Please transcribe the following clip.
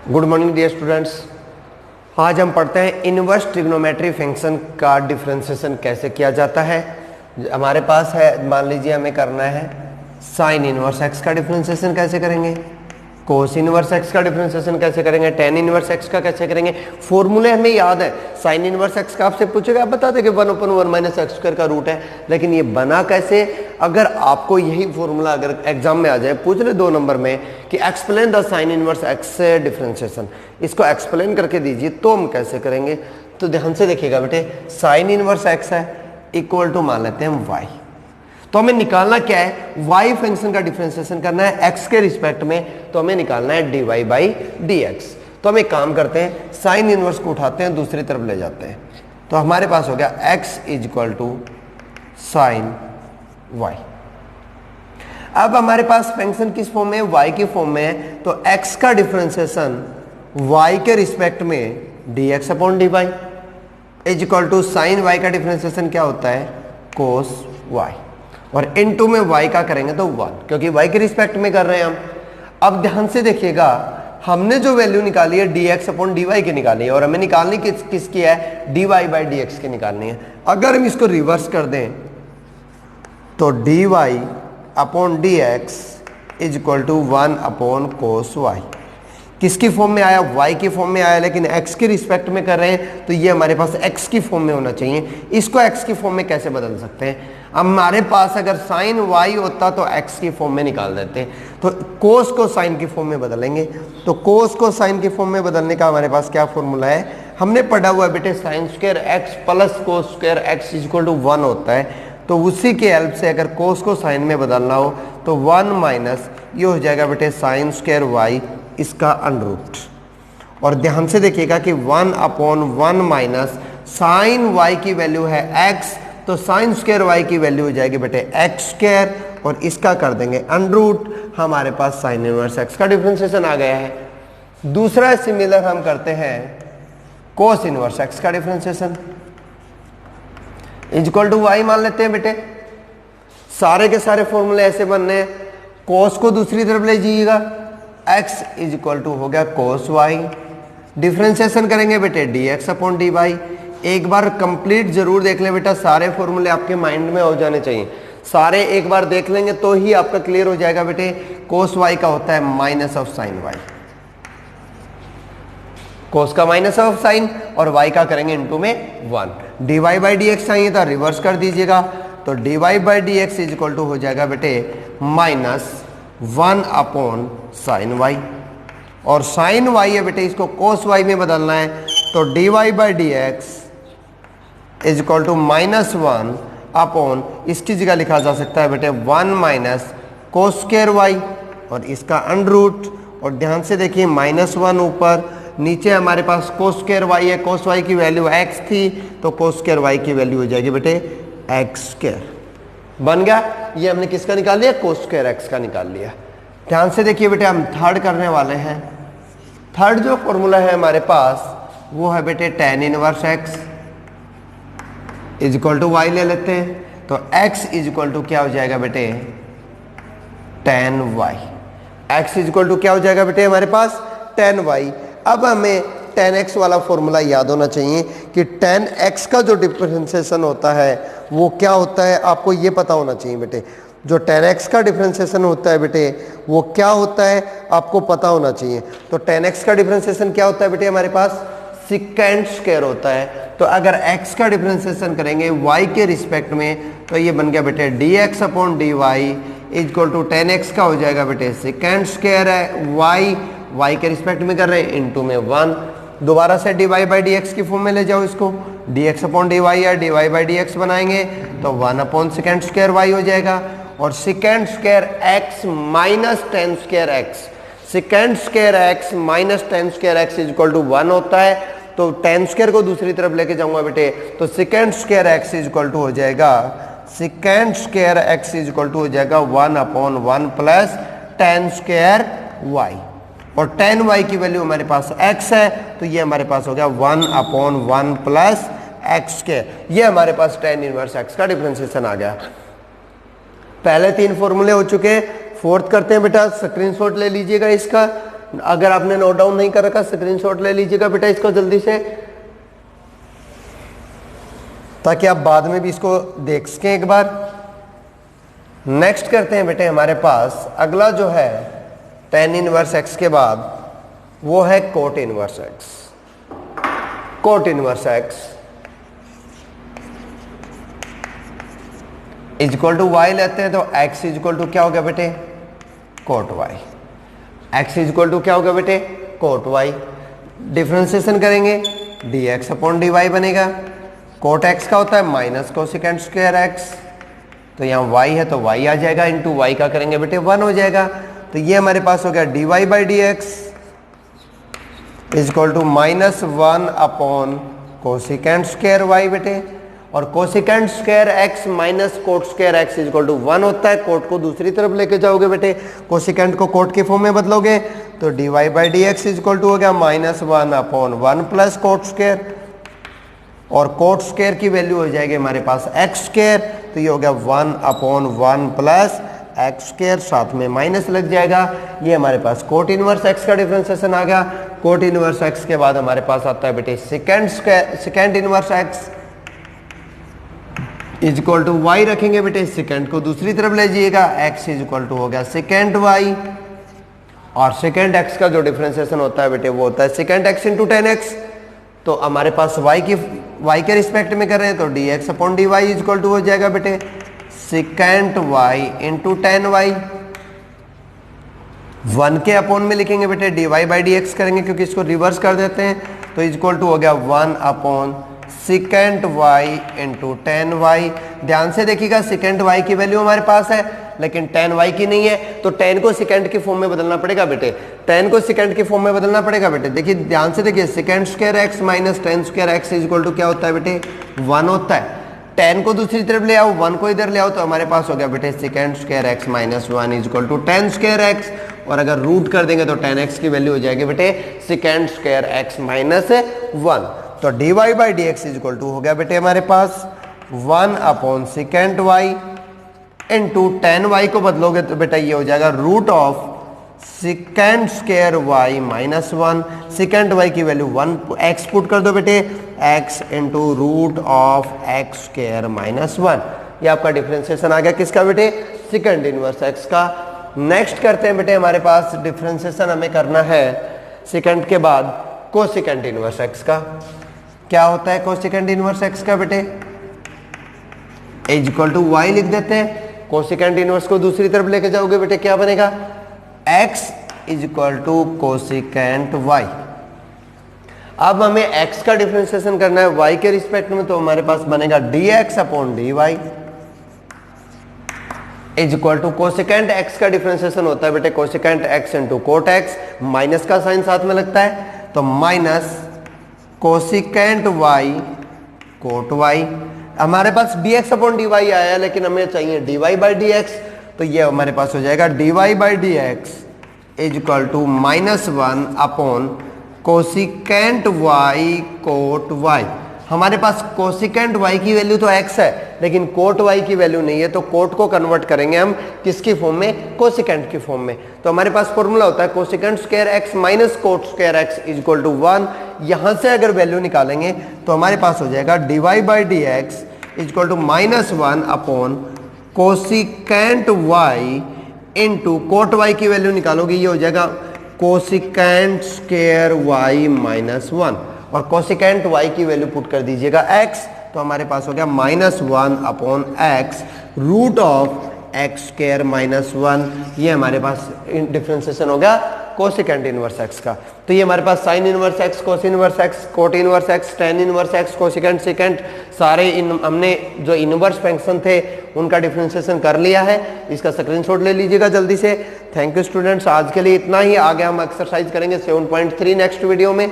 Good morning dear students. आज हम पढ़ते हैं इनवर्स ट्रिग्नोमेट्री फंक्शन का डिफरेंशिएशन कैसे किया जाता है। हमारे पास है, मान लीजिए हमें करना है साइन इनवर्स एक्स का डिफरेंशिएशन कैसे करेंगे, कोस इनवर्स एक्स का डिफरेंशिएशन कैसे करेंगे, टेन इनवर्स एक्स का कैसे करेंगे। फॉर्मूले हमें याद है। साइन इनवर्स एक्स का आपसे पूछेगा, आप बता दें कि 1/1 - एक्स स्क्वायर का रूट है, लेकिन ये बना कैसे। अगर आपको यही फॉर्मूला अगर एग्जाम में आ जाए, पूछ ले 2 नंबर में कि explain the sign inverse x differentiation, इसको एक्सप्लेन करके दीजिए, तो हम कैसे करेंगे। तो ध्यान से देखिएगा बेटे, साइन इनवर्स एक्स है इक्वल टू मान लेते हैं वाई। तो हमें निकालना क्या है, y फंक्शन का डिफरेंशिएशन करना है x के रिस्पेक्ट में, तो हमें निकालना है dy/dx। तो हम एक काम करते हैं, साइन इनवर्स को उठाते हैं, दूसरी तरफ ले जाते हैं, तो हमारे पास हो गया x = साइन y। अब हमारे पास फंक्शन किस फॉर्म में है, y की फॉर्म में है, तो x का डिफरेंशिएशन y के रिस्पेक्ट में dx/dy = साइन y का डिफरेंशिएशन क्या होता है, कोस y, और इनटू में y का करेंगे तो 1, क्योंकि y के रिस्पेक्ट में कर रहे हैं हम। अब ध्यान से देखिएगा, हमने जो वैल्यू निकाली है dx/dy की निकाली है, और हमें निकालनी किसकी है, dy/dx की निकालनी है। अगर हम इसको रिवर्स कर दें तो dy/dx = 1/cos y। किसकी फॉर्म में आया, y की फॉर्म में आया, लेकिन x के रिस्पेक्ट में कर रहे हैं, तो ये हमारे पास x की फॉर्म में होना चाहिए। इसको x की फॉर्म में कैसे बदल सकते हैं, हमारे पास अगर साइन y होता तो x की फॉर्म में निकाल देते, तो कोस को साइन की फॉर्म में बदलेंगे। तो कोस को साइन की फॉर्म में बदलने का हमारे पास क्या फॉर्मूला है, हमने पढ़ा हुआ है बेटे, sine square x plus cos square x = 1 होता है। तो उसी के हेल्प से अगर कोस को साइन में बदलना हो तो 1 माइनस ये हो जाएगा बेटे साइन स्क्वायर y, इसका अंडर। और ध्यान से देखिएगा कि 1/1 माइनस साइन y की वैल्यू है x, तो साइन स्क्वायर y की वैल्यू हो जाएगी बेटे x², और इसका कर देंगे अंडर। हमारे पास साइन इनवर्स x का डिफरेंशिएशन आ गया है। दूसरा सिमिलर हम करते हैं कोस इनवर्स x का डिफरेंशिएशन = y मान लेते हैं बेटे। सारे के सारे फॉर्मूले ऐसे बनने हैं, कोस को दूसरी तरफ ले जाइएगा, x = हो गया कोस y, डिफरेंशिएशन करेंगे बेटे dx/dy। एक बार कंप्लीट जरूर देख लें बेटा, सारे फॉर्मूले आपके माइंड में हो जाने चाहिए, सारे एक बार देख लेंगे तो ही आपका क्लियर हो जाएगा बेटे। कोस y का होता है माइनस ऑफ साइन y, कोस का माइनस ऑफ साइन, और y का करेंगे इनटू में 1। dy/dx चाहिए था, रिवर्स कर दीजिएगा, तो dy/dx = हो जाएगा बेटे -1/sin y, और साइन y है बेटे, इसको कोस y में बदलना है, तो dy/dx = -1/, इसकी जगह लिखा जा सकता है बेटे 1 माइनस कोस स्क्वायर y, और इसका अंडर। और ध्यान से देखिए, -1 ऊपर, नीचे हमारे पास कोस स्क्वायर y है, कोस y की वैल्यू x थी, तो कोस स्क्वायर y की वैल्यू हो जाएगी बेटे x²। बन गया, ये हमने किसका निकाल लिया, कोस स्क्वायर x का निकाल लिया। ध्यान से देखिए बेटे, हम थर्ड करने वाले हैं। थर्ड जो फॉर्मूला है हमारे पास वो है बेटे tan इनवर्स x = y ले लेते हैं, तो x = क्या हो जाएगा बेटे tan y। x = क्या हो जाएगा बेटे हमारे पास tan y। अब हमें tan x वाला फॉर्मूला याद होना चाहिए कि tan x का जो डिफरेंशिएशन होता है वो क्या होता है, आपको ये पता होना चाहिए बेटे। जो tan x का डिफरेंशिएशन होता है बेटे वो क्या होता है, आपको पता होना चाहिए। तो tan x का डिफरेंशिएशन क्या होता है बेटे, हमारे पास सेकंड स्क्वायर होता है। तो अगर x का डिफरेंशिएशन करेंगे y के रिस्पेक्ट में, तो ये बन गया बेटे dx/dy = tan x का हो जाएगा बेटे सेकंड स्क्वायर है, y के रिस्पेक्ट में कर रहे हैं, इनटू में 1। दोबारा से dy/dx की फॉर्म में ले जाओ इसको, dx/dy या dy/dx बनाएंगे तो 1/secant स्क्वायर y हो जाएगा, और second square x minus tan square x, second square x minus tan square x = 1 होता है। तो tan स्क्वायर को दूसरी तरफ लेके जाऊंगा बेटे, तो सेकंड स्क्वायर x = हो जाएगा, सेकंड स्क्वायर x = हो जाएगा 1/1 प्लस tan स्क्वायर y, और tan y की वैल्यू हमारे पास x है, तो ये हमारे पास हो गया 1/1 प्लस x²। ये हमारे पास tan इनवर्स x का डिफरेंशिएशन आ गया। पहले 3 फॉर्मूले हो चुके, फोर्थ करते हैं बेटा, स्क्रीनशॉट ले लीजिएगा इसका। अगर आपने नोट डाउन नहीं कर रखा स्क्रीनशॉट ले लीजिएगा बेटा इसको जल्दी से, ताकि आप बाद में भी इसको देख सकें एक बार। नेक्स्ट करते हैं बेटे हमारे पास अगला जो है tan इनवर्स x के बाद वो है cot inverse x। Cot inverse x equal to y लेते हैं तो x इक्वल टू क्या हो गया बेटे cot y। x equal to क्या हो गया बेटे कोट y। डिफरेंशिएशन करेंगे dx अपॉन dy बनेगा। कोट x का होता है माइनस कोसेकेंट स्क्वायर x, तो यहाँ y है तो y आ जाएगा, इंटू y का करेंगे बेटे 1 हो जाएगा। तो ये हमारे पास हो गया dy by D X equal to minus 1 upon cosecant square y बेटे, और cosecant square x minus cot square x equal to 1 होता है। कोट को दूसरी तरफ लेके जाओगे बेटे, कोसेकेंट को कोट के फॉर्म में बदलोगे तो dy by D X equal to हो गया minus 1 upon 1 plus cot square, और कोट स्क्वायर की वैल्यू हो जाएगी हमारे पास एक्स स्क्वायर, तो ये हो गया 1 अपॉन 1 प्लस एक्स स्क्वायर, साथ में माइनस लग जाएगा। ये हमारे पास कोट इनवर्स एक्स का डिफरेंशिएशन आ गया। कोट इनवर्स एक्स के बाद हमारे पास आता है बेटे second inverse X is equal to Y रखेंगे बेटे, सेकेंड को दूसरी तरफ ले जाइएगा, एक्स इज इक्वल टू हो गया सेकेंड वाई, और सेकेंड एक्स का जो डिफरेंशिएशन होता है बेटे वो होता है second x into ten x. तो हमारे पास y के रिस्पेक्ट में कर रहे हैं तो D X upon D Y equal to हो जाएगा बेटे second Y into tan Y. 1 के अपॉन में लिखेंगे बेटे D Y by D X करेंगे क्योंकि इसको रिवर्स कर देते हैं, तो इक्वल टू हो गया 1 upon second Y into tan Y. ध्यान से देखिएगा सेकेंड वाई की वैल्यू हमारे पास है लेकिन टेन वाई की नहीं है, तो टेन को सेकेंड की फॉर्म में बदलना पड़ेगा बेटे, टेन को सेकेंड की फॉर्म में बदलना पड़ेगा बेटे। देखिए ध्यान से देखिए second square X minus tan square X equal to क्या होता है बेटे 1 होता है। टेन को दूसरी तरफ ले आओ, 1 को इधर ले आओ, तो हमारे पास हो गया बेटे second square X minus 1 equal to tan square X, और अगर रूट कर देंगे तो टेन एक्स की वैल्यू हो जाएगी बेटे सेकेंड स्क्वायर एक्स माइनस 1। तो D Y by D X equal to हो गया बेटे हमारे पास 1 upon second Y into tan Y को बदलोगे तो बेटा ये हो जाएगा root of second square Y minus 1। Second Y की वैल्यू 1 एक्स पुट कर दो बेटे, X into root of X square minus 1। ये आपका डिफरेंशिएशन आ गया किसका बेटे सेकेंड इनवर्स एक्स का। नेक्स्ट करते हैं बेटे हमारे पास डिफरेंशिएशन हमें करना है सेकेंड के बाद कोसेकेंट इनवर्स एक्स का। क्या होता है कोसेकेंट इनवर्स एक्स का बेटे इक्वल टू वाई लिख देते हैं, कोसेकेंट इनवर्स को दूसरी तरफ लेके जाओगे बेटे क्या बनेगा x is equal to cosecant y। अब हमें x का डिफरेंशिएशन करना है y के रिस्पेक्ट में, तो हमारे पास बनेगा dx upon dy is equal to cosecant x का डिफरेंशिएशन होता है बेटे cosecant x into cot x, minus का साइन साथ में लगता है तो minus cosecant y cot y। हमारे पास dx अपॉन dy आया है लेकिन हमें चाहिए dy बाई dx, तो ये हमारे पास हो जाएगा dy by dx is equal to minus 1 upon cosecant y cot y। हमारे पास कोसेकेंट y की वैल्यू तो x है लेकिन कोट y की वैल्यू नहीं है, तो कोट को कन्वर्ट करेंगे हम किसकी फॉर्म में कोसेकेंट की फॉर्म में। तो हमारे पास फॉर्मूला होता है cosecant square x minus cot square x is equal to 1। यहां से अगर वैल्यू निकालेंगे तो हमारे पास हो जाएगा dy by D X is equal to minus 1 upon cosecant y into cot y की वैल्यू निकालोगे ये हो जाएगा कोसेकेंट स्क्वायर y माइनस 1, और कोसेकेंट y की वैल्यू पुट कर दीजिएगा x, तो हमारे पास हो गया minus 1 upon X root of X square minus 1। ये हमारे पास डिफरेंशिएशन हो गया कोसेकेंट इनवर्स एक्स का। तो ये हमारे पास sine inverse X, cos inverse X, cot inverse X, tan inverse X, cosecant secant सारे हमने जो इनवर्स फंक्शन थे उनका डिफरेंशिएशन कर लिया है। इसका स्क्रीनशॉट ले लीजिएगा जल्दी से। थैंक यू स्टूडेंट्स, आज के लिए इतना ही। आगे हम एक्सरसाइज करेंगे 7.3 नेक्स्ट वीडियो में।